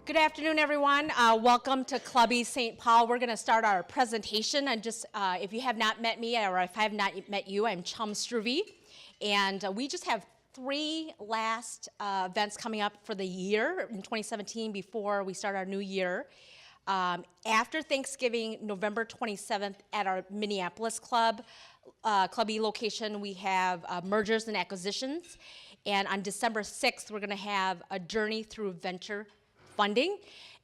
Good afternoon, everyone. Welcome to Clubby St. Paul. We're going to start our presentation. And just if you have not met me, or if I have not met you, I'm Chum Struve. And we just have three last events coming up for the year in 2017 before we start our new year. After Thanksgiving, November 27th, at our Minneapolis Clubby location, we have mergers and acquisitions. And on December 6th, we're going to have a journey through venture funding.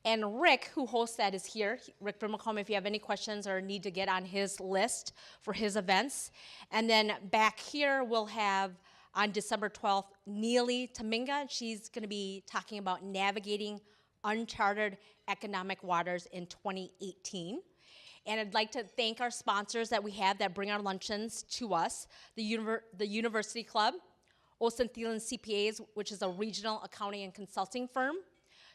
And Rick, who hosts that, is here. Rick Brimmelcombe, if you have any questions or need to get on his list for his events. And then back here, we'll have, on December 12th, Neely Taminga. She's going to be talking about navigating uncharted economic waters in 2018. And I'd like to thank our sponsors that we have that bring our luncheons to us, the University Club, Olsen Thielen CPAs, which is a regional accounting and consulting firm,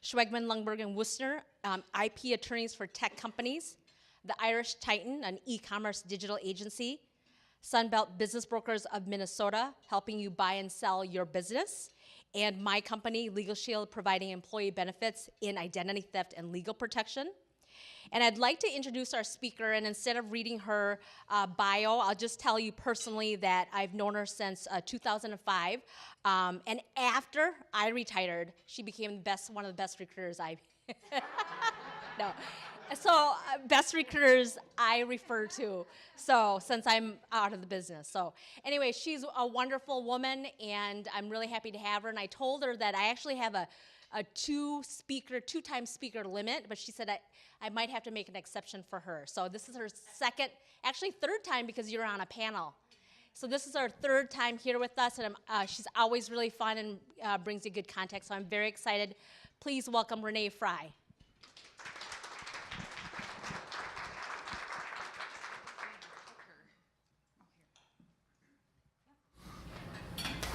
Schwegman, Lundberg, and Worcester, IP attorneys for tech companies, the Irish Titan, an e-commerce digital agency, Sunbelt Business Brokers of Minnesota, helping you buy and sell your business, and my company, Legal Shield, providing employee benefits in identity theft and legal protection. And I'd like to introduce our speaker, and instead of reading her bio, I'll just tell you personally that I've known her since 2005. And after I retired, she became one of the best recruiters I've, no. So best recruiters I refer to, so since I'm out of the business. So anyway, she's a wonderful woman, and I'm really happy to have her. And I told her that I actually have a two-time speaker limit, but she said I might have to make an exception for her. So this is her third time, because you're on a panel. So this is our third time here with us, and she's always really fun and brings you good context, so I'm very excited. Please welcome Renee Fry.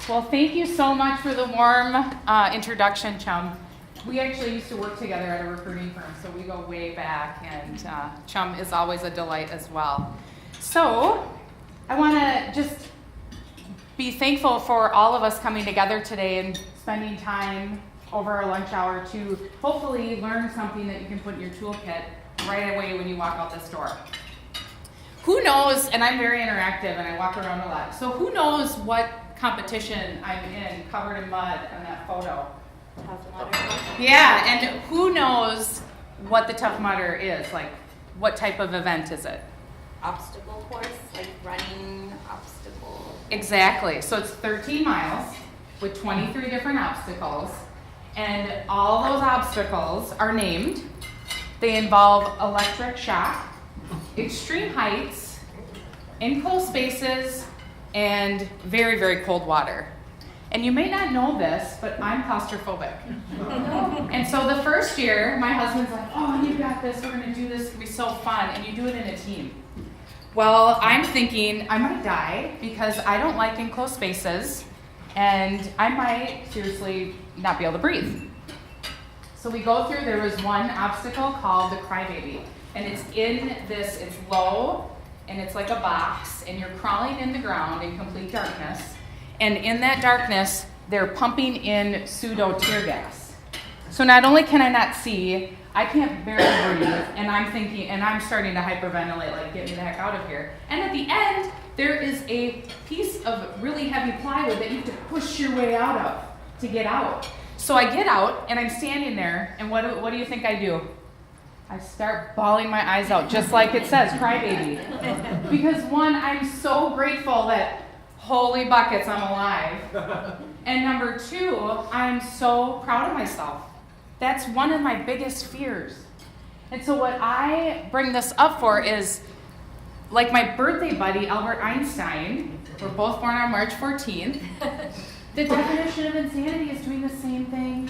Well, thank you so much for the warm introduction, Chum. We actually used to work together at a recruiting firm, so we go way back, and Chum is always a delight as well. So I want to just be thankful for all of us coming together today and spending time over our lunch hour to hopefully learn something that you can put in your toolkit right away when you walk out this door. Who knows, and I'm very interactive and I walk around a lot, so who knows what competition I'm in, covered in mud on that photo? Tough Mudder. Yeah, and who knows what the Tough Mudder is? Like, what type of event is it? Obstacle course, like running obstacle. Exactly. So it's 13 miles with 23 different obstacles, and all those obstacles are named. They involve electric shock, extreme heights, enclosed spaces, and very, very cold water. And you may not know this, but I'm claustrophobic. And so the first year, my husband's like, oh, you got this, we're gonna do this, it's gonna be so fun, and you do it in a team. Well, I'm thinking I might die because I don't like enclosed spaces, and I might seriously not be able to breathe. So we go through, there was one obstacle called the Crybaby, and it's low, and it's like a box, and you're crawling in the ground in complete darkness. And in that darkness, they're pumping in pseudo tear gas. So not only can I not see, I can't barely breathe, and I'm thinking, and I'm starting to hyperventilate, like, get me the heck out of here. And at the end, there is a piece of really heavy plywood that you have to push your way out of to get out. So I get out, and I'm standing there, and what do you think I do? I start bawling my eyes out, just like it says, Crybaby. Because one, I'm so grateful that, holy buckets, I'm alive. And number two, I'm so proud of myself. That's one of my biggest fears. And so what I bring this up for is, like my birthday buddy, Albert Einstein, we're both born on March 14th, the definition of insanity is doing the same thing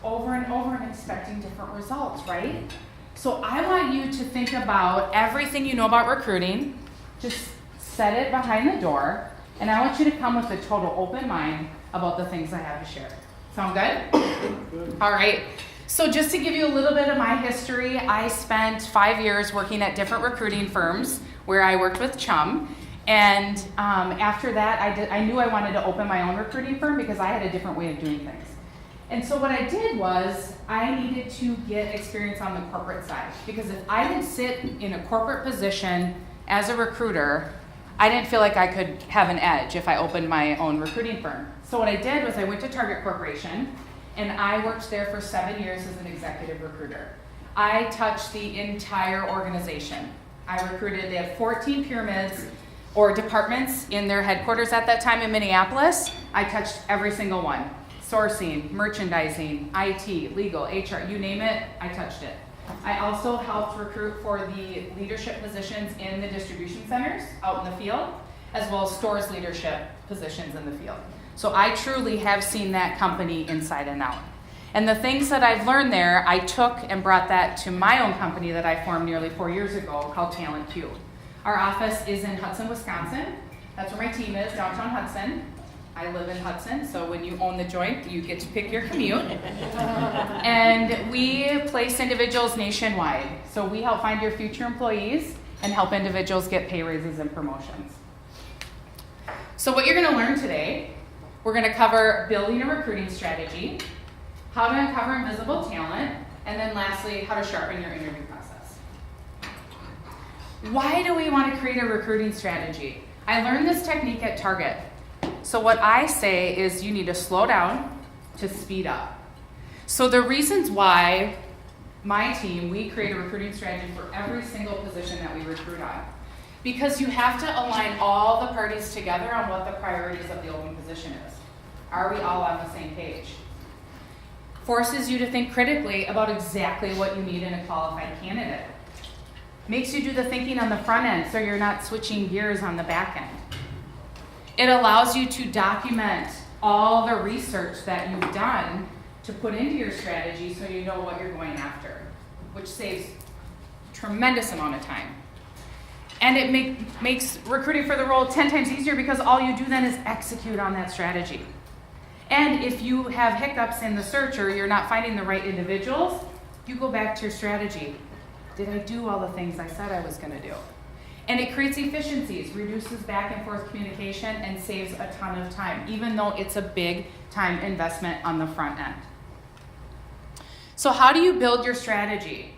over and over and expecting different results, right? So I want you to think about everything you know about recruiting, just set it behind the door, and I want you to come with a total open mind about the things I have to share. Sound good? All right. So just to give you a little bit of my history, I spent 5 years working at different recruiting firms where I worked with Chum. And after that, I knew I wanted to open my own recruiting firm because I had a different way of doing things. And so what I did was I needed to get experience on the corporate side, because if I didn't sit in a corporate position as a recruiter, I didn't feel like I could have an edge if I opened my own recruiting firm. So what I did was I went to Target Corporation, and I worked there for 7 years as an executive recruiter. I touched the entire organization. I recruited, they had 14 pyramids or departments in their headquarters at that time in Minneapolis. I touched every single one. Sourcing, merchandising, IT, legal, HR, you name it, I touched it. I also helped recruit for the leadership positions in the distribution centers out in the field, as well as stores leadership positions in the field. So I truly have seen that company inside and out. And the things that I've learned there, I took and brought that to my own company that I formed nearly 4 years ago called Talent Q. Our office is in Hudson, Wisconsin. That's where my team is, downtown Hudson. I live in Hudson, so when you own the joint, you get to pick your commute. And we place individuals nationwide. So we help find your future employees and help individuals get pay raises and promotions. So what you're gonna learn today, we're gonna cover building a recruiting strategy, how to uncover invisible talent, and then lastly, how to sharpen your interview process. Why do we want to create a recruiting strategy? I learned this technique at Target. So what I say is you need to slow down to speed up. So the reasons why my team, we create a recruiting strategy for every single position that we recruit on. Because you have to align all the parties together on what the priorities of the open position is. Are we all on the same page? Forces you to think critically about exactly what you need in a qualified candidate. Makes you do the thinking on the front end so you're not switching gears on the back end. It allows you to document all the research that you've done to put into your strategy so you know what you're going after, which saves a tremendous amount of time. And it makes recruiting for the role 10 times easier because all you do then is execute on that strategy. And if you have hiccups in the search or you're not finding the right individuals, you go back to your strategy. Did I do all the things I said I was going to do? And it creates efficiencies, reduces back and forth communication, and saves a ton of time, even though it's a big time investment on the front end. So how do you build your strategy?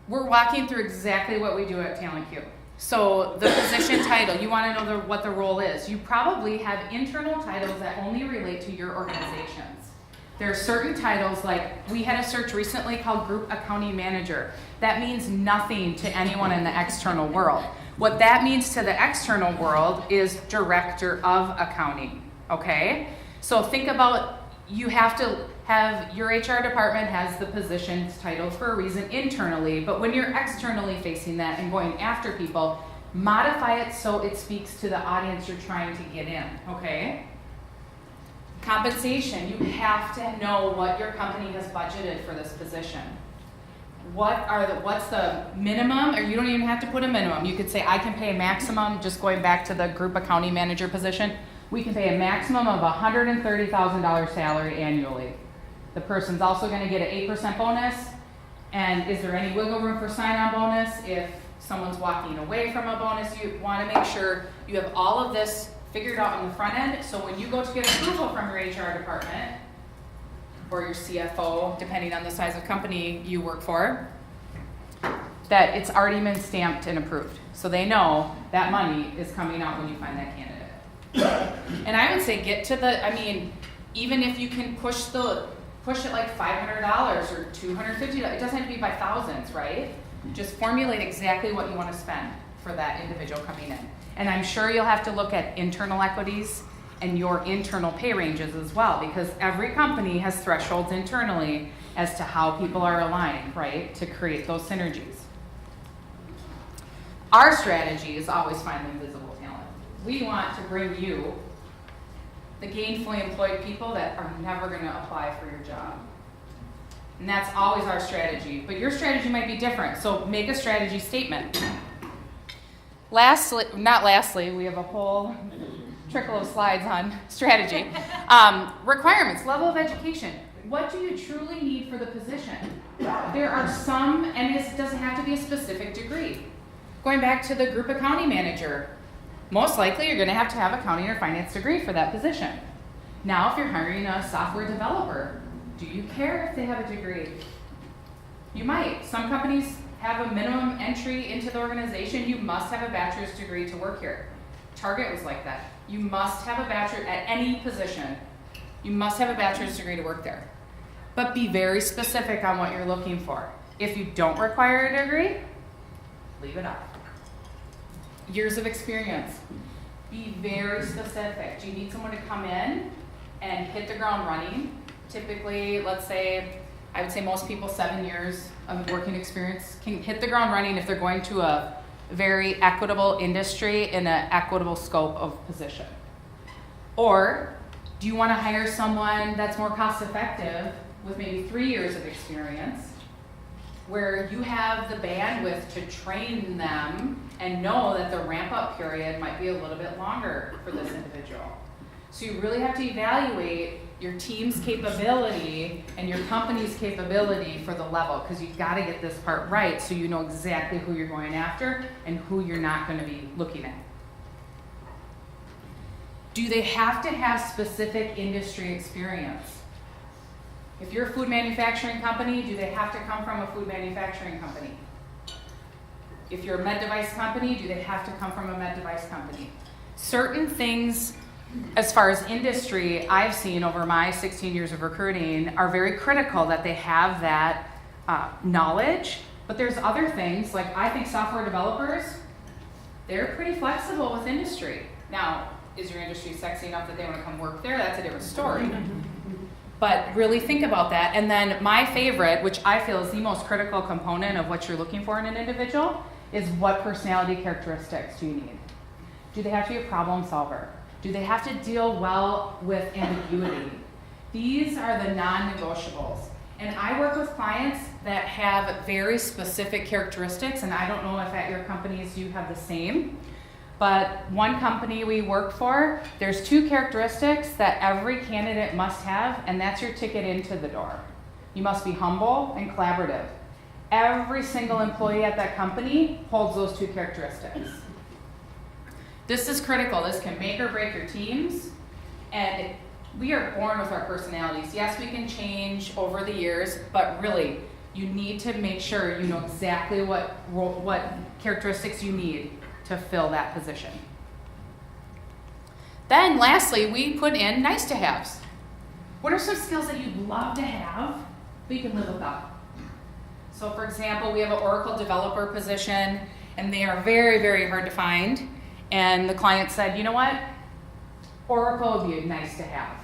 We're walking through exactly what we do at Talent Q. So the position title, you want to know what the role is. You probably have internal titles that only relate to your organizations. There are certain titles, like we had a search recently called Group Accounting Manager. That means nothing to anyone in the external world. What that means to the external world is Director of Accounting, okay? So think about, you have to have, your HR department has the positions titled for a reason internally, but when you're externally facing that and going after people, modify it so it speaks to the audience you're trying to get in, okay? Compensation, you have to know what your company has budgeted for this position. What's the minimum, or you don't even have to put a minimum. You could say, I can pay a maximum, just going back to the group accounting manager position, we can pay a maximum of $130,000 salary annually. The person's also gonna get an 8% bonus, and is there any wiggle room for sign-on bonus? If someone's walking away from a bonus, you wanna make sure you have all of this figured out on the front end, so when you go to get approval from your HR department, or your CFO, depending on the size of company you work for, that it's already been stamped and approved. So they know that money is coming out when you find that candidate. And I would say get to the, I mean, even if you can push it like $500 or $250, it doesn't have to be by thousands, right? Just formulate exactly what you want to spend for that individual coming in. And I'm sure you'll have to look at internal equities and your internal pay ranges as well, because every company has thresholds internally as to how people are aligned, right, to create those synergies. Our strategy is always find invisible talent. We want to bring you the gainfully employed people that are never going to apply for your job. And that's always our strategy. But your strategy might be different, so make a strategy statement. Lastly, we have a whole trickle of slides on strategy. Requirements, level of education. What do you truly need for the position? There are some, and it doesn't have to be a specific degree. Going back to the group accounting manager, most likely you're going to have accounting or finance degree for that position. Now, if you're hiring a software developer, do you care if they have a degree? You might. Some companies have a minimum entry into the organization. You must have a bachelor's degree to work here. Target was like that. You must have a bachelor at any position. You must have a bachelor's degree to work there. But be very specific on what you're looking for. If you don't require a degree, leave it up. Years of experience. Be very specific. Do you need someone to come in and hit the ground running? Typically, let's say, I would say most people 7 years of working experience can hit the ground running if they're going to a very equitable industry in an equitable scope of position. Or do you want to hire someone that's more cost effective with maybe 3 years of experience, where you have the bandwidth to train them and know that the ramp up period might be a little bit longer for this individual. So you really have to evaluate your team's capability and your company's capability for the level, because you've got to get this part right so you know exactly who you're going after and who you're not going to be looking at. Do they have to have specific industry experience? If you're a food manufacturing company, do they have to come from a food manufacturing company? If you're a med device company, do they have to come from a med device company? Certain things, as far as industry, I've seen over my 16 years of recruiting, are very critical that they have that knowledge. But there's other things, like I think software developers, they're pretty flexible with industry. Now, is your industry sexy enough that they want to come work there? That's a different story. But really think about that. And then my favorite, which I feel is the most critical component of what you're looking for in an individual, is what personality characteristics do you need? Do they have to be a problem solver? Do they have to deal well with ambiguity? These are the non-negotiables. And I work with clients that have very specific characteristics, and I don't know if at your companies you have the same. But one company we work for, there's 2 characteristics that every candidate must have, and that's your ticket into the door. You must be humble and collaborative. Every single employee at that company holds those 2 characteristics. This is critical. This can make or break your teams, and we are born with our personalities. Yes, we can change over the years, but really, you need to make sure you know exactly what characteristics you need to fill that position. Then lastly, we put in nice to haves. What are some skills that you'd love to have, but you can live without? So for example, we have an Oracle developer position, and they are very, very hard to find. And the client said, you know what? Oracle would be nice to have.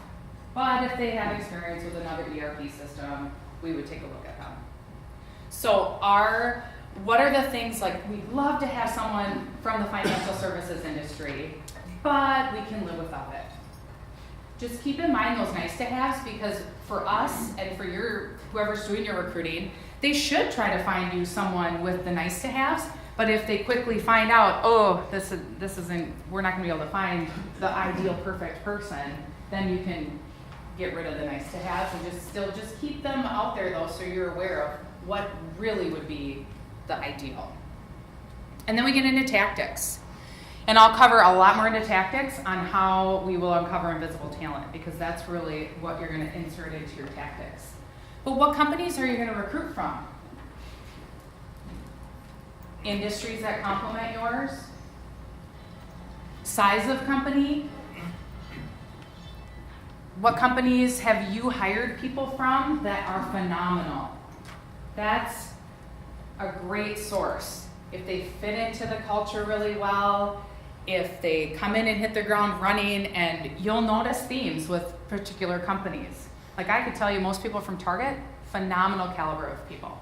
But if they have experience with another ERP system, we would take a look at them. So what are the things, like, we'd love to have someone from the financial services industry, but we can live without it. Just keep in mind those nice to haves, because for us and for whoever's doing your recruiting, they should try to find you someone with the nice to haves. But if they quickly find out, oh, this isn't, we're not gonna be able to find the ideal perfect person, then you can get rid of the nice to haves and just keep them out there though, so you're aware of what really would be the ideal. And then we get into tactics. And I'll cover a lot more into tactics on how we will uncover invisible talent, because that's really what you're gonna insert into your tactics. But what companies are you gonna recruit from? Industries that complement yours? Size of company? What companies have you hired people from that are phenomenal? That's a great source. If they fit into the culture really well, if they come in and hit the ground running, and you'll notice themes with particular companies. Like I could tell you, most people from Target, phenomenal caliber of people.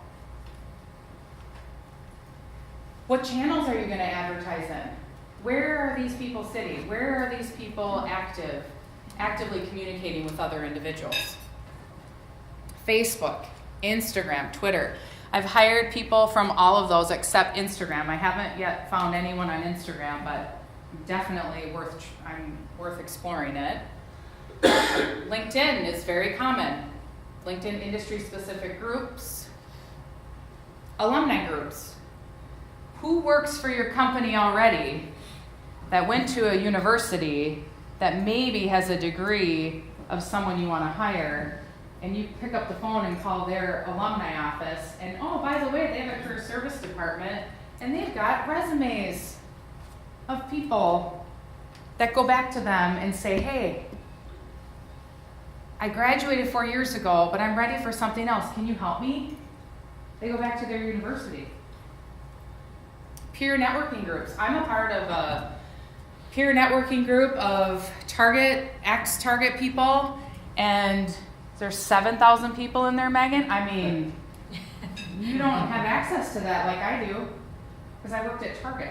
What channels are you going to advertise in? Where are these people sitting? Where are these people actively communicating with other individuals? Facebook, Instagram, Twitter. I've hired people from all of those except Instagram. I haven't yet found anyone on Instagram, but definitely I'm worth exploring it. LinkedIn is very common. LinkedIn industry-specific groups, alumni groups. Who works for your company already that went to a university that maybe has a degree of someone you want to hire, and you pick up the phone and call their alumni office, and oh, by the way, they have a career service department, and they've got resumes of people that go back to them and say, hey, I graduated 4 years ago, but I'm ready for something else. Can you help me? They go back to their university. Peer networking groups. I'm a part of a peer networking group of ex-Target people, and there's 7,000 people in there, Megan. I mean, you don't have access to that like I do, because I worked at Target.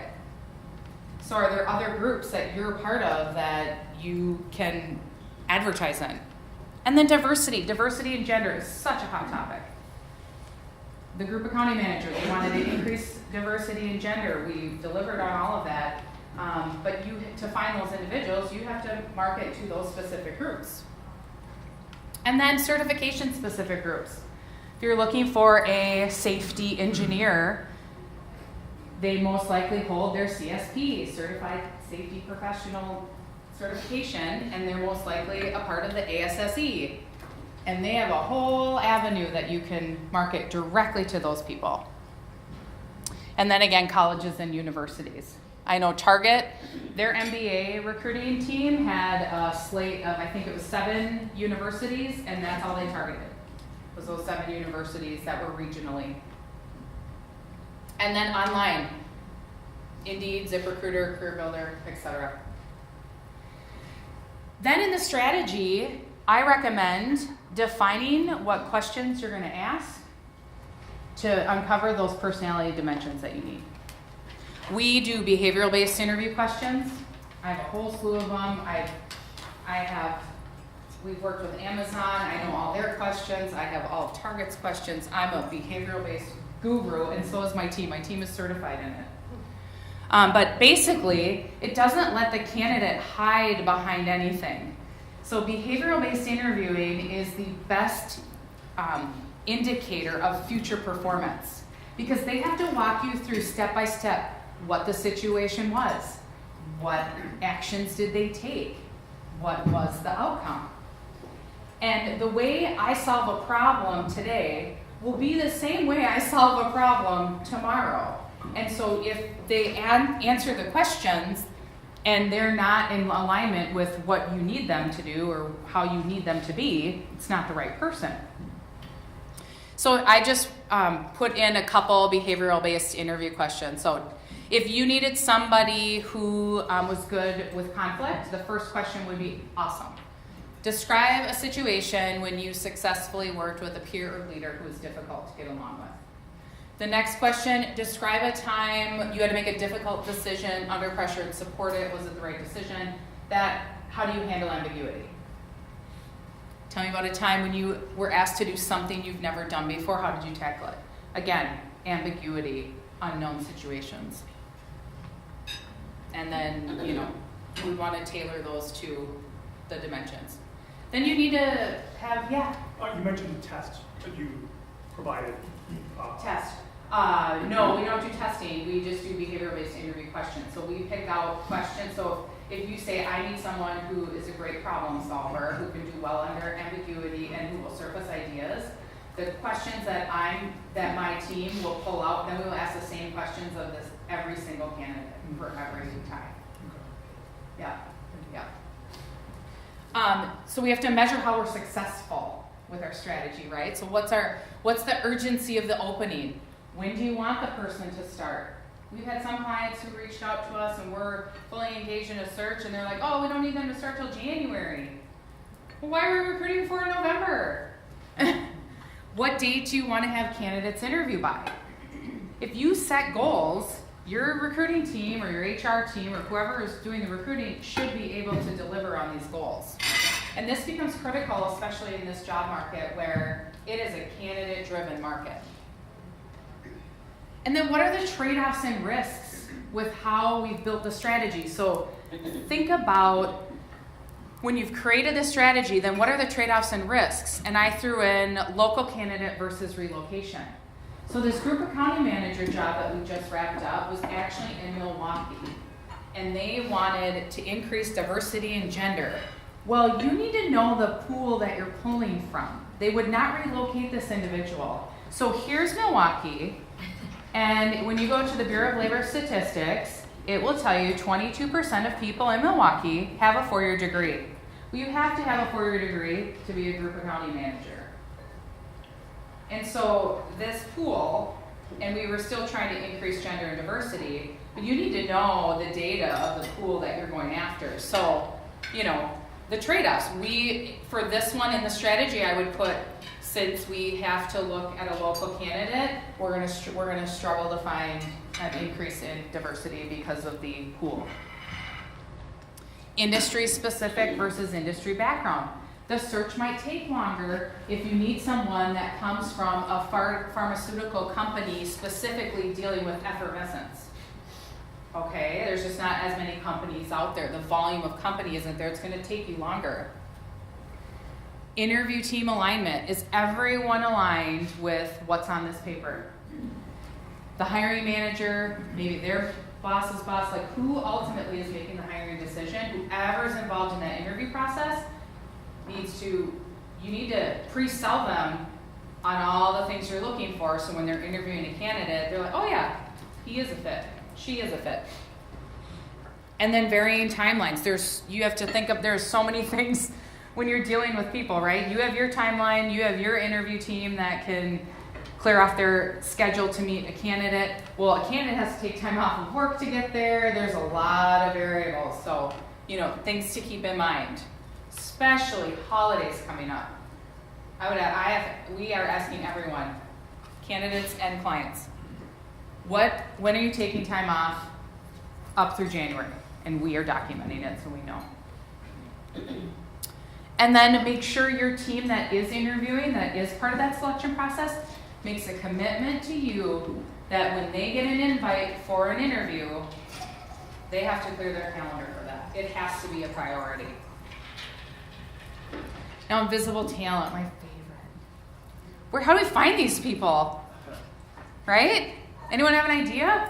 So are there other groups that you're a part of that you can advertise in? And then diversity. Diversity and gender is such a hot topic. The group accounting manager, they wanted to increase diversity and gender. We delivered on all of that. But to find those individuals, you have to market to those specific groups. And then certification specific groups. If you're looking for a safety engineer, they most likely hold their CSP, Certified Safety Professional certification, and they're most likely a part of the ASSE. And they have a whole avenue that you can market directly to those people. And then again, colleges and universities. I know Target, their MBA recruiting team had a slate of, I think it was 7 universities, and that's all they targeted, was those 7 universities that were regionally. And then online, Indeed, ZipRecruiter, CareerBuilder, etc. Then in the strategy, I recommend defining what questions you're going to ask to uncover those personality dimensions that you need. We do behavioral-based interview questions. I have a whole slew of them. We've worked with Amazon. I know all their questions. I have all of Target's questions. I'm a behavioral-based guru, and so is my team. My team is certified in it. But basically, it doesn't let the candidate hide behind anything. So behavioral-based interviewing is the best indicator of future performance, because they have to walk you through step-by-step what the situation was, what actions did they take, what was the outcome. And the way I solve a problem today will be the same way I solve a problem tomorrow. And so if they answer the questions and they're not in alignment with what you need them to do or how you need them to be, it's not the right person. So I just put in a couple behavioral-based interview questions. So if you needed somebody who was good with conflict, the first question would be, awesome. Describe a situation when you successfully worked with a peer or leader who was difficult to get along with. The next question, describe a time you had to make a difficult decision under pressure and support it. Was it the right decision? How do you handle ambiguity? Tell me about a time when you were asked to do something you've never done before. How did you tackle it? Again, ambiguity, unknown situations. And then, we want to tailor those to the dimensions. Then you need to have, You mentioned the test that you provided. Test. No, we don't do testing. We just do behavioral-based interview questions. So we pick out questions. So if you say, I need someone who is a great problem solver, who can do well under ambiguity, and who will surface ideas, the questions that my team will pull out, then we will ask the same questions of every single candidate for every time. Yeah. So we have to measure how we're successful with our strategy, right? So what's the urgency of the opening? When do you want the person to start? We've had some clients who reached out to us and we're fully engaged in a search, and they're like, oh, we don't need them to start till January. Well, why are we recruiting for November? What date do you want to have candidates interview by? If you set goals, your recruiting team or your HR team or whoever is doing the recruiting should be able to deliver on these goals. And this becomes critical, especially in this job market where it is a candidate-driven market. And then what are the trade-offs and risks with how we've built the strategy? So think about when you've created this strategy, then what are the trade-offs and risks? And I threw in local candidate versus relocation. So this group accounting manager job that we just wrapped up was actually in Milwaukee. And they wanted to increase diversity and gender. Well, you need to know the pool that you're pulling from. They would not relocate this individual. So here's Milwaukee, and when you go to the Bureau of Labor Statistics, it will tell you 22% of people in Milwaukee have a 4-year degree. Well, you have to have a 4-year degree to be a group accounting manager. And so this pool, and we were still trying to increase gender and diversity, but you need to know the data of the pool that you're going after. So, you know, the trade-offs. For this one in the strategy, I would put, since we have to look at a local candidate, we're gonna struggle to find an increase in diversity because of the pool. Industry specific versus industry background. The search might take longer if you need someone that comes from a pharmaceutical company specifically dealing with effervescence. Okay, there's just not as many companies out there. The volume of company isn't there. It's going to take you longer. Interview team alignment. Is everyone aligned with what's on this paper? The hiring manager, maybe their boss's boss, like who ultimately is making the hiring decision? Whoever's involved in that interview process you need to pre-sell them on all the things you're looking for, so when they're interviewing a candidate, they're like, oh yeah, he is a fit, she is a fit. And then varying timelines. You have to think of, there's so many things when you're dealing with people, right? You have your timeline, you have your interview team that can clear off their schedule to meet a candidate. Well, a candidate has to take time off of work to get there. There's a lot of variables. So, you know, things to keep in mind, especially holidays coming up. We are asking everyone, candidates and clients, when are you taking time off up through January? And we are documenting it so we know. And then make sure your team that is interviewing, that is part of that selection process, makes a commitment to you that when they get an invite for an interview, they have to clear their calendar for that. It has to be a priority. Now, invisible talent, my favorite. How do we find these people? Right? Anyone have an idea?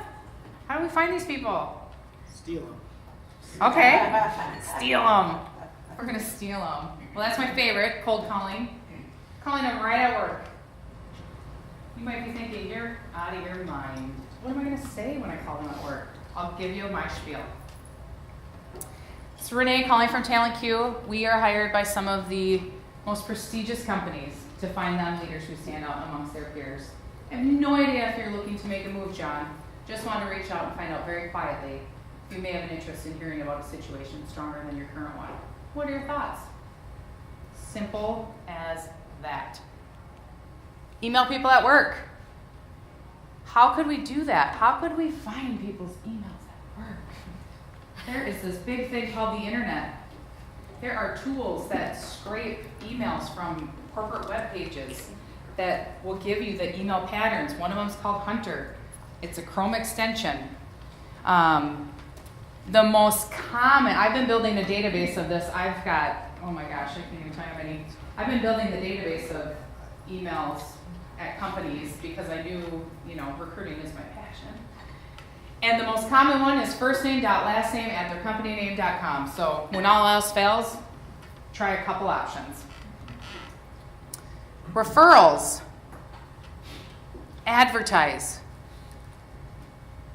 How do we find these people? Steal them. Okay. Steal them. We're going to steal them. Well, that's my favorite, cold calling. Calling them right at work. You might be thinking, you're out of your mind. What am I going to say when I call them at work? I'll give you my spiel. It's Renee calling from Talent Q. We are hired by some of the most prestigious companies to find them leaders who stand out amongst their peers. I have no idea if you're looking to make a move, John. Just want to reach out and find out very quietly if you may have an interest in hearing about a situation stronger than your current one. What are your thoughts? Simple as that. Email people at work. How could we do that? How could we find people's emails at work? There is this big thing called the internet. There are tools that scrape emails from corporate web pages that will give you the email patterns. One of them is called Hunter. It's a Chrome extension. The most common, I've been building a database of this. I've got, oh my gosh, I can't even tell you how many. I've been building the database of emails at companies because I knew, recruiting is my passion. And the most common one is firstname.lastname@theircompanyname.com. So when all else fails, try a couple options. Referrals. Advertise.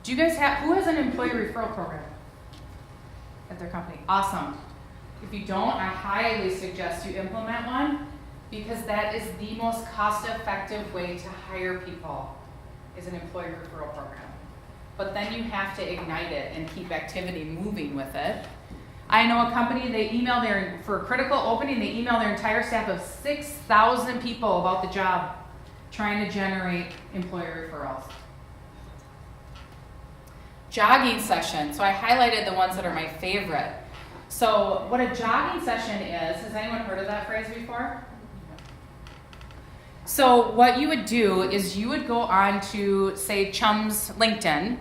Do you guys who has an employee referral program at their company? Awesome. If you don't, I highly suggest you implement one because that is the most cost-effective way to hire people is an employee referral program. But then you have to ignite it and keep activity moving with it. I know a company, for a critical opening, they email their entire staff of 6,000 people about the job, trying to generate employee referrals. Jogging session. So I highlighted the ones that are my favorite. So what a jogging session is, has anyone heard of that phrase before? So what you would do is you would go on to, say, Chum's LinkedIn,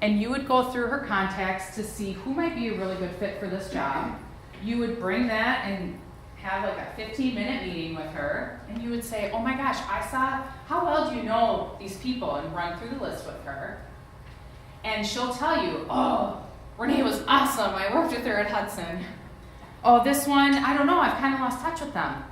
and you would go through her contacts to see who might be a really good fit for this job. You would bring that and have like a 15-minute meeting with her, and you would say, oh my gosh, how well do you know these people, and run through the list with her. And she'll tell you, oh, Renee was awesome. I worked with her at Hudson. Oh, this one, I don't know, I've kind of lost touch with them.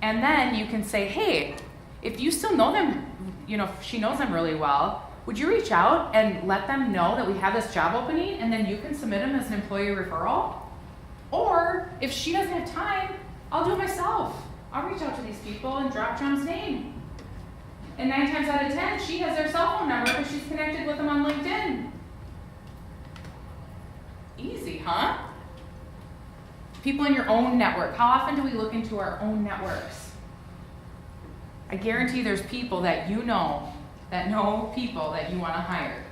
And then you can say, hey, if you still know them, if she knows them really well, would you reach out and let them know that we have this job opening, and then you can submit them as an employee referral? Or if she doesn't have time, I'll do it myself. I'll reach out to these people and drop John's name. And 9 times out of 10, she has their cell phone number because she's connected with them on LinkedIn. Easy, huh? People in your own network. How often do we look into our own networks? I guarantee there's people that you know that know people that you want to hire.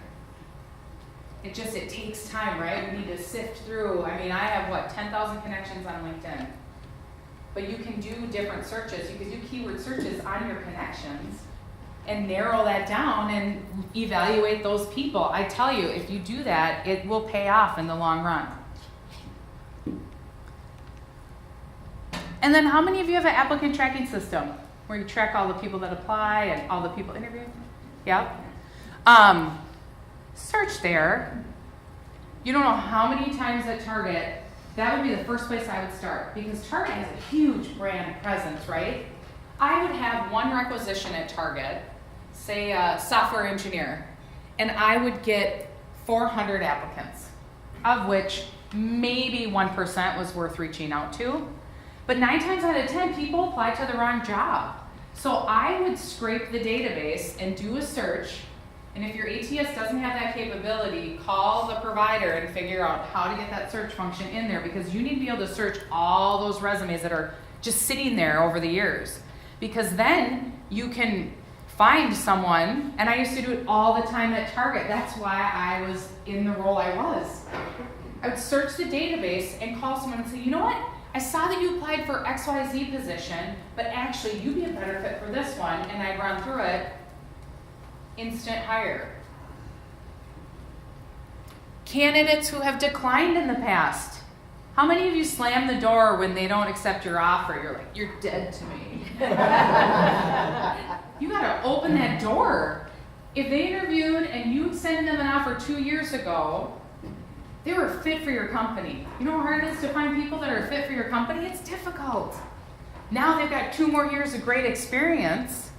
It takes time, right? We need to sift through. I mean, I have 10,000 connections on LinkedIn. But you can do different searches. You can do keyword searches on your connections and narrow that down and evaluate those people. I tell you, if you do that, it will pay off in the long run. And then how many of you have an applicant tracking system where you track all the people that apply and all the people interviewed? Yeah. Search there. You don't know how many times at Target, that would be the first place I would start, because Target has a huge brand presence, right? I would have one requisition at Target, say a software engineer, and I would get 400 applicants, of which maybe 1% was worth reaching out to. But 9 times out of 10, people apply to the wrong job. So I would scrape the database and do a search. And if your ATS doesn't have that capability, call the provider and figure out how to get that search function in there, because you need to be able to search all those resumes that are just sitting there over the years. Because then you can find someone, and I used to do it all the time at Target. That's why I was in the role I was. I would search the database and call someone and say, you know what? I saw that you applied for XYZ position, but actually you'd be a better fit for this one, and I'd run through it. Instant hire. Candidates who have declined in the past. How many of you slam the door when they don't accept your offer? You're like, you're dead to me. You gotta open that door. If they interviewed and you sent them an offer 2 years ago, they were fit for your company. You know how hard it is to find people that are fit for your company? It's difficult. Now they've got 2 more years of great experience.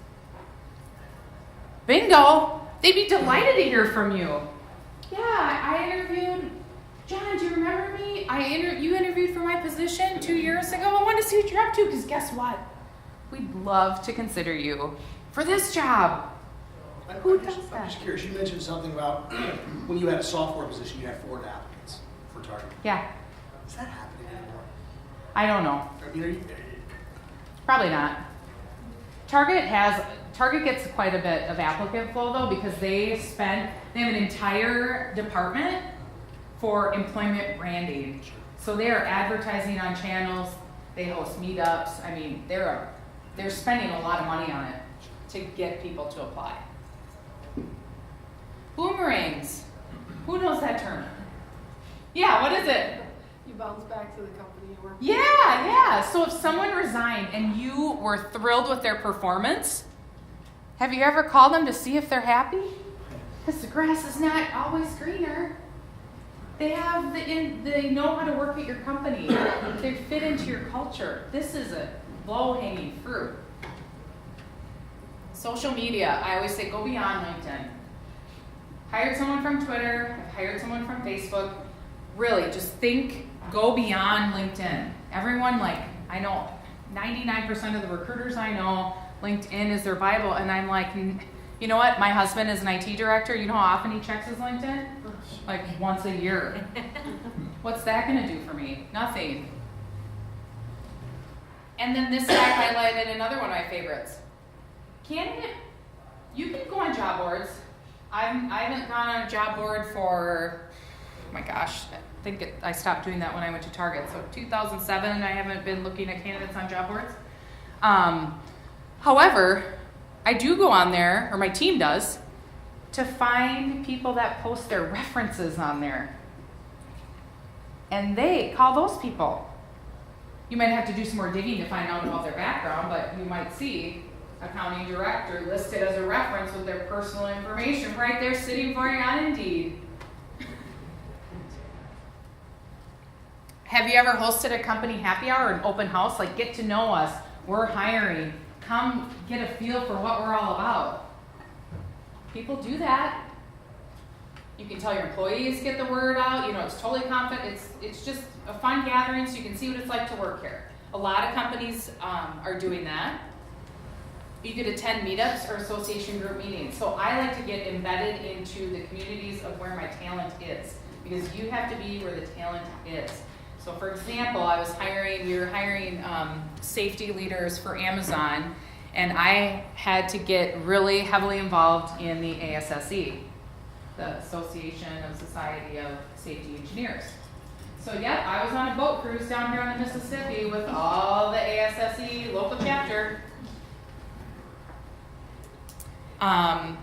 Bingo! They'd be delighted to hear from you. Yeah, I interviewed, John, do you remember me? You interviewed for my position 2 years ago. I want to see what you're up to, because guess what? We'd love to consider you for this job. Who does that? I'm just curious, you mentioned something about when you had a software position, you had 4 applicants for Target. Yeah. Is that happening anymore? I don't know. I mean, Probably not. Target gets quite a bit of applicant flow though, because they have an entire department for employment branding. So they are advertising on channels, they host meetups. I mean, they're spending a lot of money on it to get people to apply. Boomerangs. Who knows that term? Yeah, what is it? You bounce back to the company you work for. Yeah. So if someone resigned and you were thrilled with their performance, have you ever called them to see if they're happy? Because the grass is not always greener. They know how to work at your company. They fit into your culture. This is a low-hanging fruit. Social media, I always say go beyond LinkedIn. Hired someone from Twitter, I've hired someone from Facebook. Really, just go beyond LinkedIn. Everyone, I know 99% of the recruiters I know, LinkedIn is their Bible, and I'm like, you know what? My husband is an IT director. You know how often he checks his LinkedIn? Like once a year. What's that gonna do for me? Nothing. And then this guy highlighted another one of my favorites. You can go on job boards. I haven't gone on a job board for, oh my gosh, I stopped doing that when I went to Target. So 2007, I haven't been looking at candidates on job boards. However, I do go on there, or my team does, to find people that post their references on there. And they call those people. You might have to do some more digging to find out about their background, but you might see accounting director listed as a reference with their personal information right there sitting for you on Indeed. Have you ever hosted a company happy hour or an open house? Like, get to know us. We're hiring. Come get a feel for what we're all about. People do that. You can tell your employees, get the word out. You know, it's totally confident. It's just a fun gathering so you can see what it's like to work here. A lot of companies are doing that. You could attend meetups or association group meetings. So I like to get embedded into the communities of where my talent is, because you have to be where the talent is. So for example, we were hiring safety leaders for Amazon, and I had to get really heavily involved in the ASSE, the Association of Society of Safety Engineers. So yep, I was on a boat cruise down here on the Mississippi with all the ASSE local chapter. How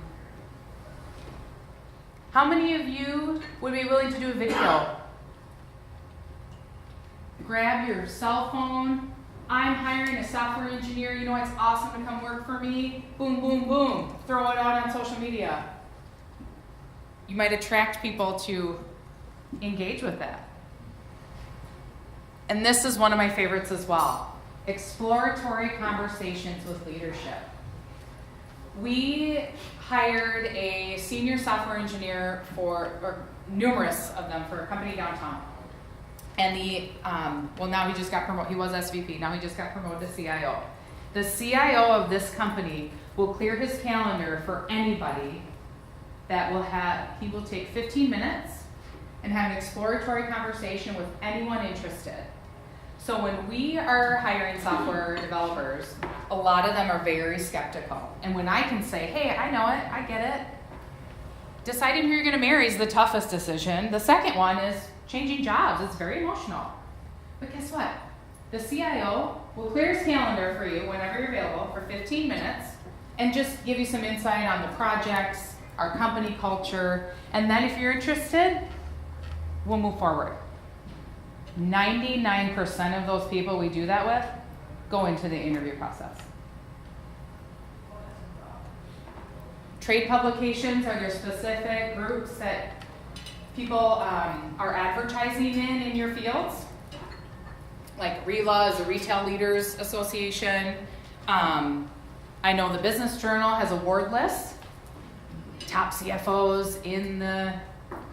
many of you would be willing to do a video? Grab your cell phone. I'm hiring a software engineer. You know, it's awesome to come work for me. Boom, boom, boom. Throw it out on social media. You might attract people to engage with that. And this is one of my favorites as well. Exploratory conversations with leadership. We hired a senior software engineer or numerous of them for a company downtown. And now he just got promoted. He was SVP. Now he just got promoted to CIO. The CIO of this company will clear his calendar for anybody that he will take 15 minutes and have an exploratory conversation with anyone interested. So when we are hiring software developers, a lot of them are very skeptical. And when I can say, hey, I know it, I get it. Deciding who you're gonna marry is the toughest decision. The second one is changing jobs. It's very emotional. But guess what? The CIO will clear his calendar for you whenever you're available for 15 minutes and just give you some insight on the projects, our company culture, and then if you're interested, we'll move forward. 99% of those people we do that with go into the interview process. Trade publications are your specific groups that people are advertising in your fields. Like RELA is a Retail Leaders Association. I know the Business Journal has award lists. Top CFOs in the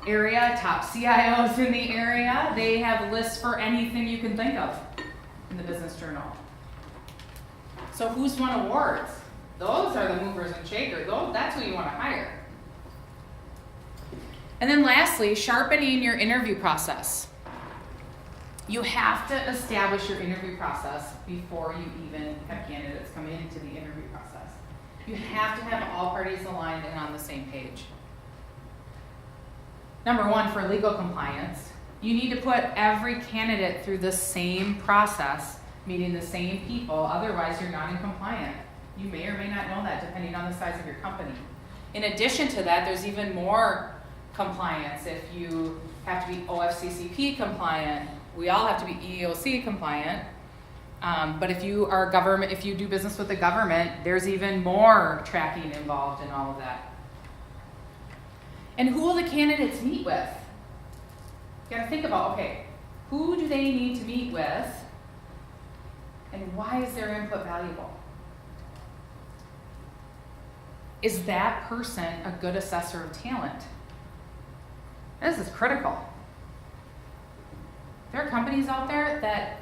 area, top CIOs in the area. They have lists for anything you can think of in the Business Journal. So who's won awards? Those are the movers and shakers. That's who you want to hire. And then lastly, sharpening your interview process. You have to establish your interview process before you even have candidates come into the interview process. You have to have all parties aligned and on the same page. Number one, for legal compliance, you need to put every candidate through the same process, meeting the same people, otherwise you're not in compliant. You may or may not know that depending on the size of your company. In addition to that, there's even more compliance. If you have to be OFCCP compliant, we all have to be EEOC compliant. But if you are government, if you do business with the government, there's even more tracking involved in all of that. And who will the candidates meet with? You gotta think about, okay, who do they need to meet with and why is their input valuable? Is that person a good assessor of talent? This is critical. There are companies out there that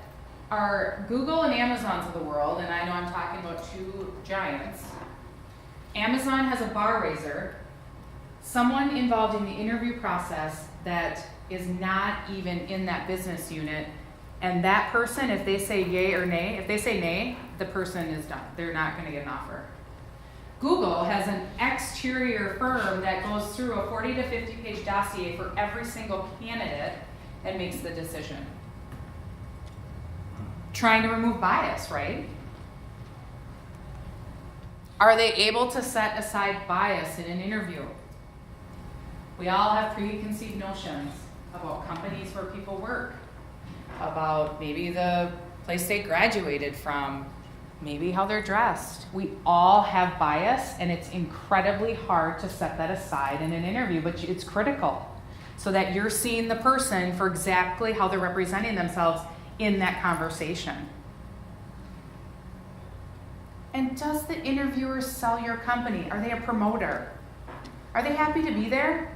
are Google and Amazons of the world, and I know I'm talking about two giants. Amazon has a bar raiser, someone involved in the interview process that is not even in that business unit, and that person, if they say yay or nay, if they say nay, the person is done. They're not going to get an offer. Google has an exterior firm that goes through a 40 to 50 page dossier for every single candidate and makes the decision. Trying to remove bias, right? Are they able to set aside bias in an interview? We all have preconceived notions about companies where people work, about maybe the place they graduated from, maybe how they're dressed. We all have bias, and it's incredibly hard to set that aside in an interview, but it's critical. so that you're seeing the person for exactly how they're representing themselves in that conversation. And does the interviewer sell your company? Are they a promoter? Are they happy to be there?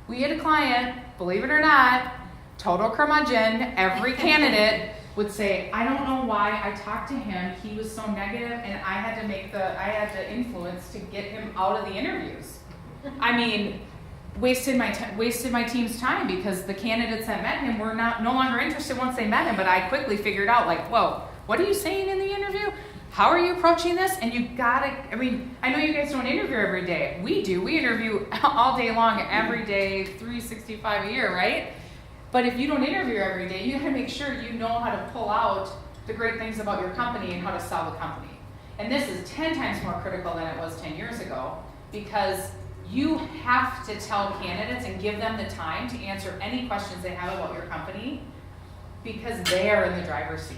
We had a client, believe it or not, total curmudgeon. Every candidate would say, I don't know why I talked to him. He was so negative, and I had to influence to get him out of the interviews. I mean, wasted my team's time because the candidates that met him were no longer interested once they met him. But I quickly figured out, like, whoa, what are you saying in the interview? How are you approaching this? And you gotta, I know you guys don't interview every day. We do. We interview all day long, every day, 365 a year, right? But if you don't interview every day, you gotta make sure you know how to pull out the great things about your company and how to sell the company. And this is 10 times more critical than it was 10 years ago, because you have to tell candidates and give them the time to answer any questions they have about your company, because they are in the driver's seat.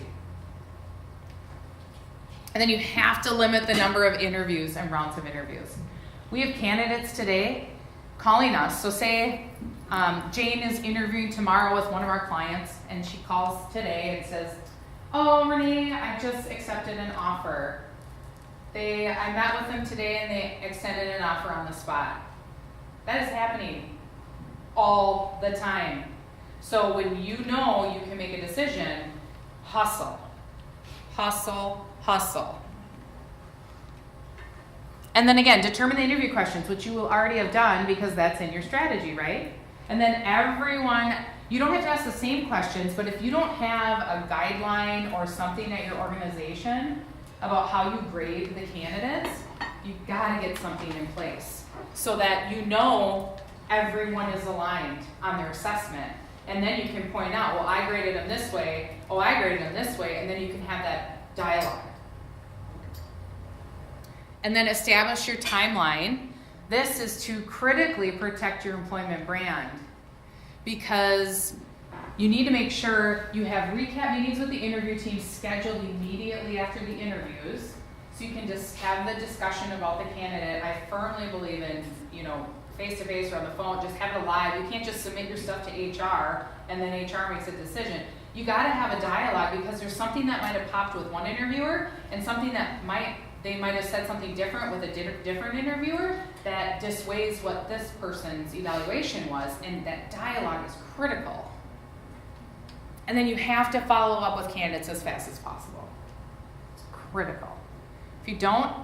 And then you have to limit the number of interviews and rounds of interviews. We have candidates today calling us. So say Jane is interviewing tomorrow with one of our clients, and she calls today and says, oh, Renee, I just accepted an offer. I met with them today and they extended an offer on the spot. That is happening all the time. So when you know you can make a decision, hustle, hustle, hustle. And then again, determine the interview questions, which you will already have done because that's in your strategy, right? And then everyone, you don't have to ask the same questions, but if you don't have a guideline or something at your organization about how you grade the candidates, you've got to get something in place so that you know everyone is aligned on their assessment. And then you can point out, well, I graded them this way, oh, I graded them this way, and then you can have that dialogue. And then establish your timeline. This is to critically protect your employment brand, because you need to make sure you have recap meetings with the interview team scheduled immediately after the interviews, so you can just have the discussion about the candidate. I firmly believe in, face-to-face or on the phone, just have it live. You can't just submit your stuff to HR and then HR makes a decision. You gotta have a dialogue, because there's something that might have popped with one interviewer and something that they might have said something different with a different interviewer that dissuades what this person's evaluation was, and that dialogue is critical. And then you have to follow up with candidates as fast as possible. It's critical. If you don't,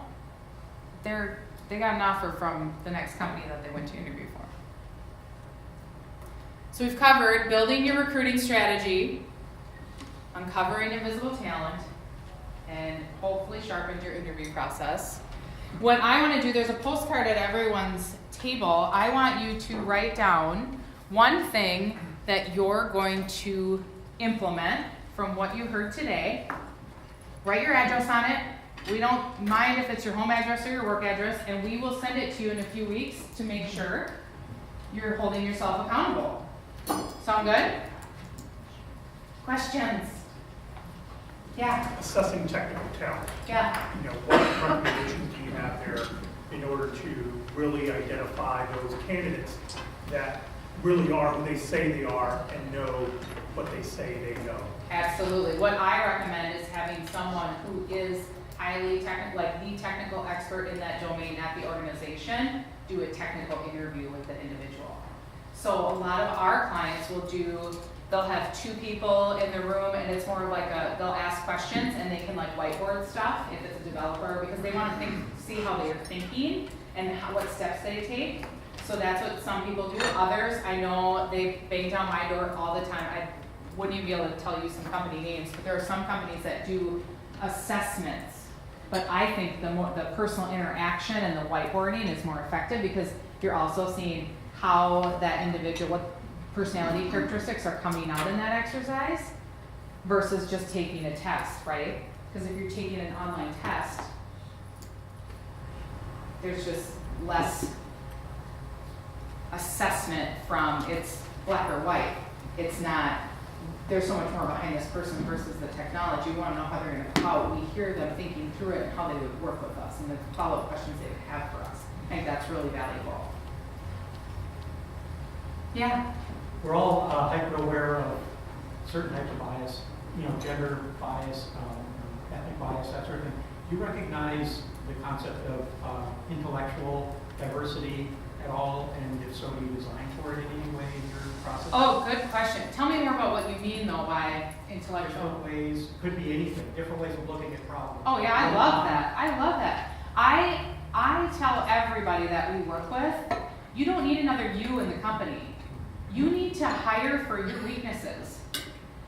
they got an offer from the next company that they went to interview for. So we've covered building your recruiting strategy, uncovering invisible talent, and hopefully sharpened your interview process. What I want to do, there's a postcard at everyone's table. I want you to write down one thing that you're going to implement from what you heard today. Write your address on it. We don't mind if it's your home address or your work address, and we will send it to you in a few weeks to make sure you're holding yourself accountable. Sound good? Questions? Yeah. Assessing technical talent. Yeah. What recommendations do you have there in order to really identify those candidates that really are who they say they are and know what they say they know? Absolutely. What I recommend is having someone who is highly technical, like the technical expert in that domain at the organization, do a technical interview with the individual. So a lot of our clients they'll have two people in the room, and it's more of like they'll ask questions and they can like whiteboard stuff if it's a developer, because they want to see how they're thinking and what steps they take. So that's what some people do. Others, I know they bang down my door all the time. I wouldn't even be able to tell you some company names, but there are some companies that do assessments. But I think the personal interaction and the whiteboarding is more effective, because you're also seeing how that individual, what personality characteristics are coming out in that exercise versus just taking a test, right? Because if you're taking an online test, there's just less assessment from it's black or white. It's not, there's so much more behind this person versus the technology. We want to know how we hear them thinking through it and how they would work with us and the follow-up questions they would have for us. I think that's really valuable. Yeah. we're all hyper aware of certain types of bias, gender bias, ethnic bias, that sort of thing. Do you recognize the concept of intellectual diversity at all? And if so, do you design for it in any way in your process? Oh, good question. Tell me more about what you mean though by intellectual. Different ways, could be anything, different ways of looking at problems. Oh yeah, I love that. I love that. I tell everybody that we work with, you don't need another you in the company. You need to hire for your weaknesses.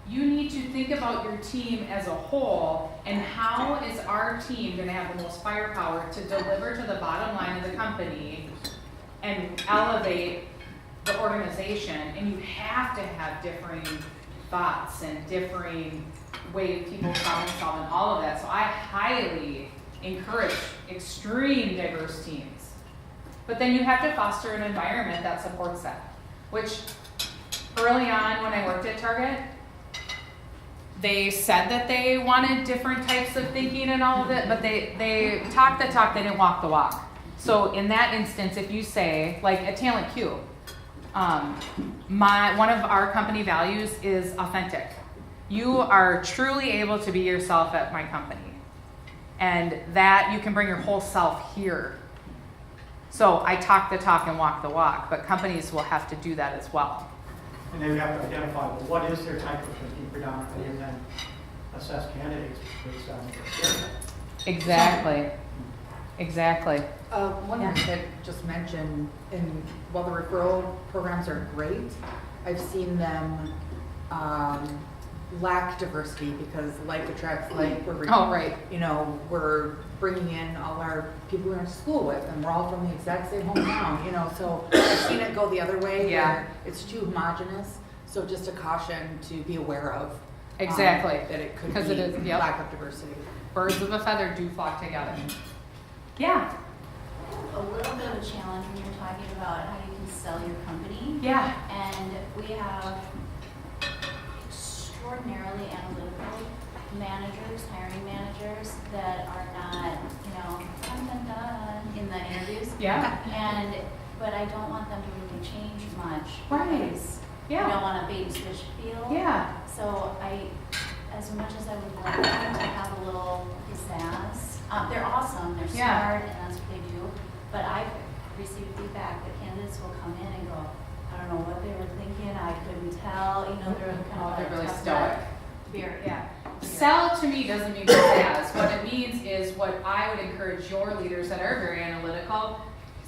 You need to think about your team as a whole and how is our team gonna have the most firepower to deliver to the bottom line of the company and elevate the organization. And you have to have differing thoughts and differing ways people problem solve and all of that. So I highly encourage extreme diverse teams. But then you have to foster an environment that supports that, which early on when I worked at Target, they said that they wanted different types of thinking and all of it, but they talked the talk, they didn't walk the walk. So in that instance, if you say, like at Talent Q, one of our company values is authentic. You are truly able to be yourself at my company. And that you can bring your whole self here. So I talk the talk and walk the walk, but companies will have to do that as well. And then you have to identify, well, what is their type of thinking predominantly, and then assess candidates based on their. Exactly. Exactly. One thing that just mentioned, while the referral programs are great, I've seen them lack diversity because like attracts like. Oh, right. We're bringing in all our people we went to school with, and we're all from the exact same hometown. So I've seen it go the other way. Yeah. Where it's too homogenous. So just a caution to be aware of. Exactly. That it could 'Cause be it is, yep. lack of diversity. Birds of a feather do flock together. Yeah. A little bit of a challenge when you're talking about how you can sell your company. Yeah. And we have extraordinarily analytical managers, hiring managers that are not, dun, in the interviews. Yeah. But I don't want them to really change much. Right. Because Yeah. I don't want a bait and switch feel. Yeah. So as much as I would like them to have a little pizzazz, they're awesome, they're Yeah. smart, and that's what they do. But I've received feedback that candidates will come in and go, I don't know what they were thinking, I couldn't tell, they're kind of They're like really tough stoic. nut. Very, Yeah. Sell to me doesn't mean pizzazz. What it means is what I would encourage your leaders that are very analytical,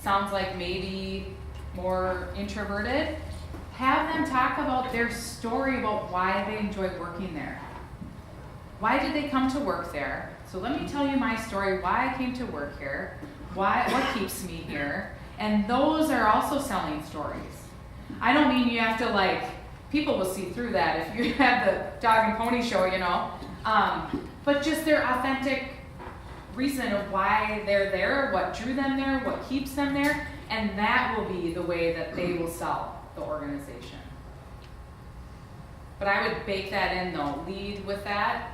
sounds like maybe more introverted, have them talk about their story about why they enjoy working there. Why did they come to work there? So let me tell you my story, why I came to work here, what keeps me here, and those are also selling stories. I don't mean you have to people will see through that if you have the dog and pony show, but just their authentic reason of why they're there, what drew them there, what keeps them there, and that will be the way that they will sell the organization. But I would bake that in though, lead with that,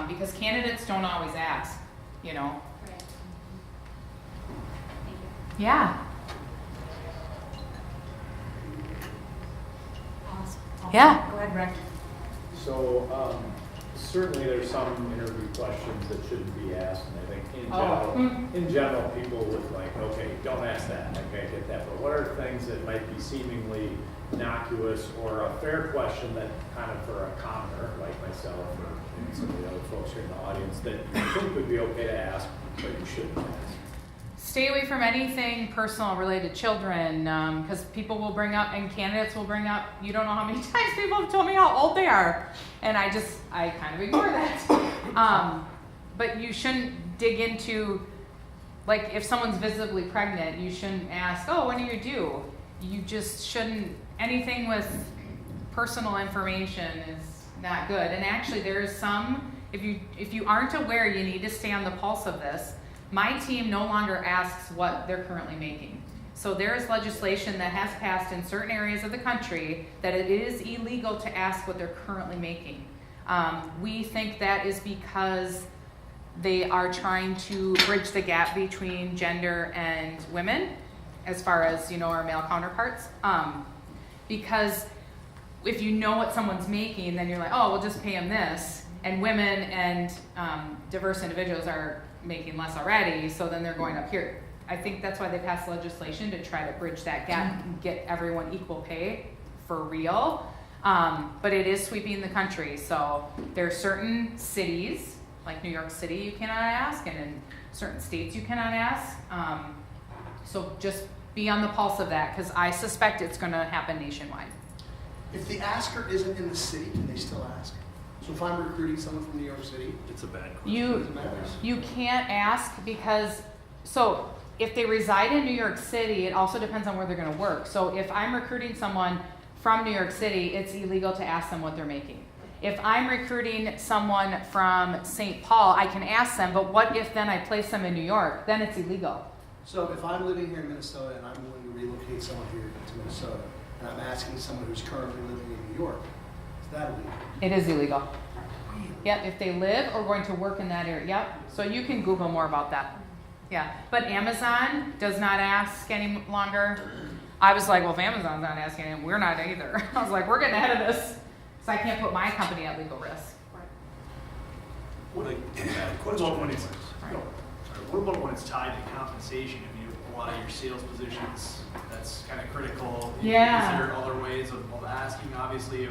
because candidates don't always ask, Right. Thank you. Yeah. Yeah. Go ahead, Rick. So, certainly there's some interview questions that shouldn't be asked, and I think in general, people would okay, don't ask that, okay, I get that, but what are things that might be seemingly innocuous or a fair question that kind of for a commoner like myself or some of the other folks here in the audience that you think would be okay to ask, but you shouldn't ask? Stay away from anything personal related to children, because people will bring up, and candidates will bring up, you don't know how many times people have told me how old they are. And I kind of ignore that. But you shouldn't dig into, if someone's visibly pregnant, you shouldn't ask, oh, when are you due? You just shouldn't, anything with personal information is not good. And actually there is some, if you aren't aware, you need to stay on the pulse of this. My team no longer asks what they're currently making. So there is legislation that has passed in certain areas of the country that it is illegal to ask what they're currently making. We think that is because they are trying to bridge the gap between gender and women as far as, our male counterparts. Because if you know what someone's making, then you're like, oh, we'll just pay them this. And women and diverse individuals are making less already, so then they're going up here. I think that's why they passed legislation to try to bridge that gap and get everyone equal pay for real. But it is sweeping the country. So there are certain cities, like New York City, you cannot ask, and in certain states you cannot ask. So just be on the pulse of that, because I suspect it's going to happen nationwide. If the asker isn't in the city, can they still ask? So if I'm recruiting someone from New York City, It's a bad question. You can't ask because, so if they reside in New York City, it also depends on where they're going to work. So if I'm recruiting someone from New York City, it's illegal to ask them what they're making. If I'm recruiting someone from St. Paul, I can ask them, but what if then I place them in New York? Then it's illegal. so if I'm living here in Minnesota and I'm willing to relocate someone here to Minnesota, and I'm asking someone who's currently living in New York, is that illegal? It is illegal. Yep, if they live or going to work in that area. Yep. So you can Google more about that. Yeah. But Amazon does not ask any longer. I was like, well, if Amazon's not asking, we're not either. I was like, we're getting ahead of this. So I can't put my company at legal risk. What about when it's, what about when it's tied to compensation? I mean, a lot of your sales positions, that's kind of critical. Yeah. Is there other ways of asking, obviously,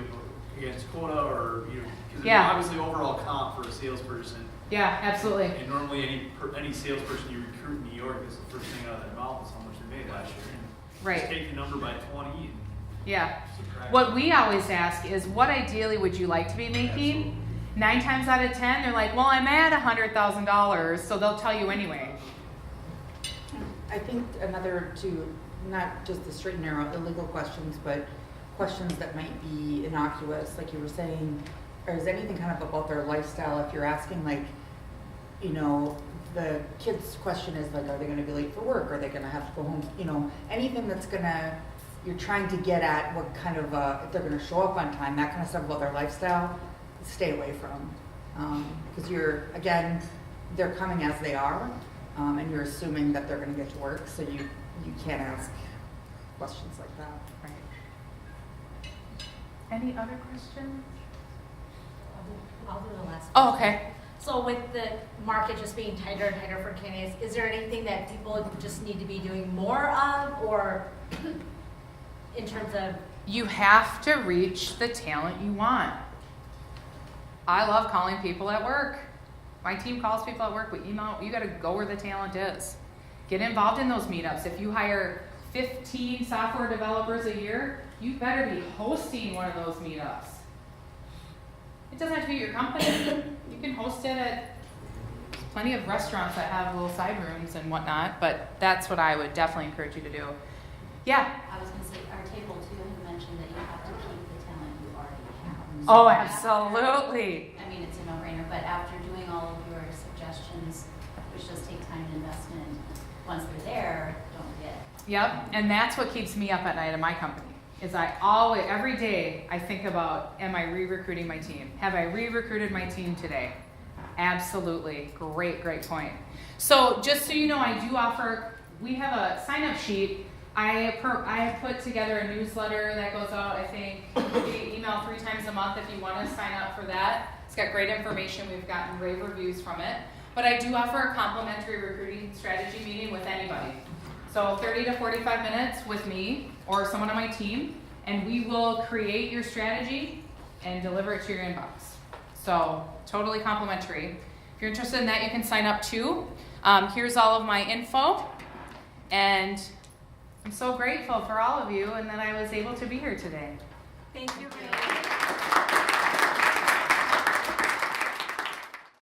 against quota, or, you know, because Yeah. obviously overall comp for a salesperson, Yeah, absolutely. and normally any salesperson you recruit in New York is the first thing out of their mouth is how much they made last year. And Right. Just take the number by 20 and Yeah. subtract. What we always ask is, what ideally would you like to be making? 9 times out of 10, they're like, well, I'm at $100,000, so they'll tell you anyway. I think another to, not just the straight and narrow illegal questions, but questions that might be innocuous, like you were saying, or is anything kind of about their lifestyle? If you're asking, like, you know, the kid's question is like, are they gonna be late for work? Are they gonna have to go home? You know, anything that's gonna, you're trying to get at what kind of, if they're gonna show up on time, that kind of stuff about their lifestyle, stay away from. Because you're, again, they're coming as they are, and you're assuming that they're gonna get to work, so you can't ask questions like that. Right. Any other questions? I'll do the last. Oh, question. okay. So with the market just being tighter and tighter for candidates, is there anything that people just need to be doing more of, or in terms of? You have to reach the talent you want. I love calling people at work. My team calls people at work. We email. You got to go where the talent is. Get involved in those meetups. If you hire 15 software developers a year, you better be hosting one of those meetups. It doesn't have to be your company. You can host it at plenty of restaurants that have little side rooms and whatnot, but that's what I would definitely encourage you to do. Yeah. I was gonna say, our table two had mentioned that you have to keep the talent you already have. Oh, So absolutely. I mean, it's a no-brainer, but after doing all of your suggestions, which does take time and investment, once they're there, don't forget. Yep, and that's what keeps me up at night in my company. Is I always, every day, I think about, am I re-recruiting my team? Have I re-recruited my team today? Absolutely, great point. So just so you know, I do offer, we have a sign-up sheet. I have put together a newsletter that goes out, I think, via email 3 times a month if you want to sign up for that. It's got great information. We've gotten rave reviews from it. But I do offer a complimentary recruiting strategy meeting with anybody. So 30 to 45 minutes with me or someone on my team, and we will create your strategy and deliver it to your inbox. So totally complimentary. If you're interested in that, you can sign up too. Here's all of my info, and I'm so grateful for all of you and that I was able to be here today. Thank you, Ray.